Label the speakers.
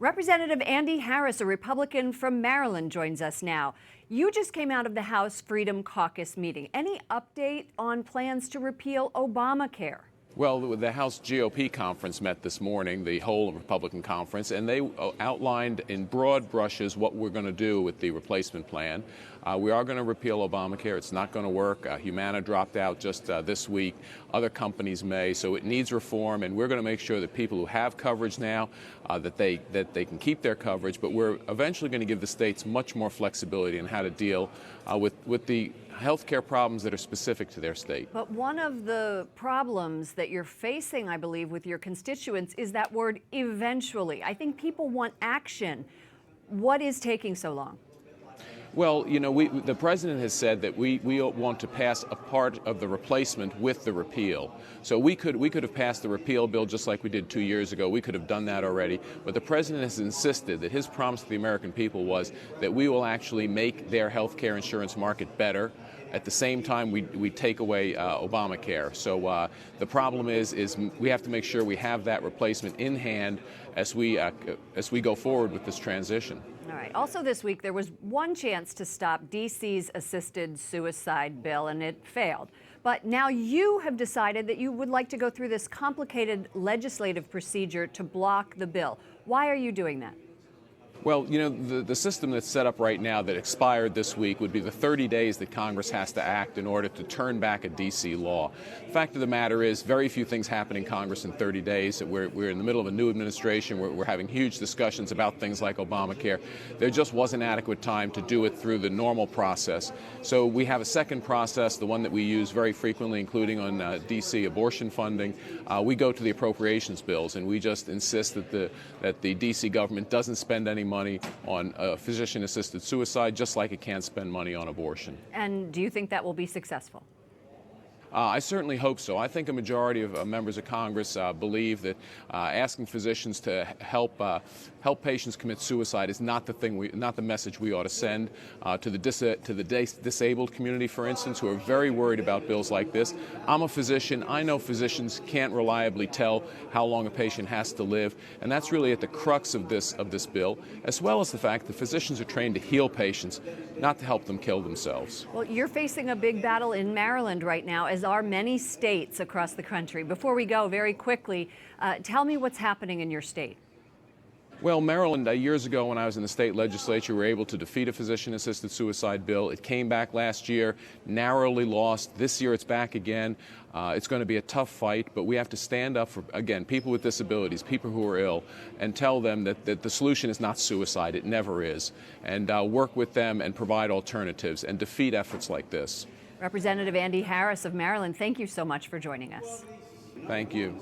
Speaker 1: Representative Andy Harris, a Republican from Maryland, joins us now. You just came out of the House Freedom Caucus meeting. Any update on plans to repeal Obamacare?
Speaker 2: Well, the House GOP conference met this morning, the whole Republican conference, and they outlined in broad brushes what we're going to do with the replacement plan. We are going to repeal Obamacare. It's not going to work. Humana dropped out just this week. Other companies may. So it needs reform, and we're going to make sure that people who have coverage now, that they can keep their coverage. But we're eventually going to give the states much more flexibility in how to deal with the health care problems that are specific to their state.
Speaker 1: But one of the problems that you're facing, I believe, with your constituents is that word eventually. I think people want action. What is taking so long?
Speaker 2: Well, you know, the president has said that we want to pass a part of the replacement with the repeal. So we could have passed the repeal bill just like we did 2 years ago. We could have done that already. But the president has insisted that his promise to the American people was that we will actually make their health care insurance market better. At the same time, we take away Obamacare. So the problem is we have to make sure we have that replacement in hand as we go forward with this transition.
Speaker 1: All right. Also this week, there was one chance to stop D.C.'s assisted suicide bill, and it failed. But now you have decided that you would like to go through this complicated legislative procedure to block the bill. Why are you doing that?
Speaker 2: Well, you know, the system that's set up right now that expired this week would be the 30 days that Congress has to act in order to turn back a D.C. law. The fact of the matter is very few things happen in Congress in 30 days. We're in the middle of a new administration. We're having huge discussions about things like Obamacare. There just wasn't adequate time to do it through the normal process. So we have a second process, the one that we use very frequently, including on D.C. abortion funding. We go to the appropriations bills, and we just insist that the D.C. government doesn't spend any money on physician-assisted suicide, just like it can't spend money on abortion.
Speaker 1: And do you think that will be successful?
Speaker 2: I certainly hope so. I think a majority of members of Congress believe that asking physicians to help patients commit suicide is not the message we ought to send to the disabled community, for instance, who are very worried about bills like this. I'm a physician. I know physicians can't reliably tell how long a patient has to live, and that's really at the crux of this bill, as well as the fact that physicians are trained to heal patients, not to help them kill themselves.
Speaker 1: Well, you're facing a big battle in Maryland right now, as are many states across the country. Before we go, very quickly, tell me what's happening in your state.
Speaker 2: Well, Maryland, years ago when I was in the state legislature, we were able to defeat a physician-assisted suicide bill. It came back last year, narrowly lost. This year it's back again. It's going to be a tough fight, but we have to stand up for, again, people with disabilities, people who are ill, and tell them that the solution is not suicide. It never is. And work with them and provide alternatives and defeat efforts like this.
Speaker 1: Representative Andy Harris of Maryland, thank you so much for joining us.
Speaker 2: Thank you.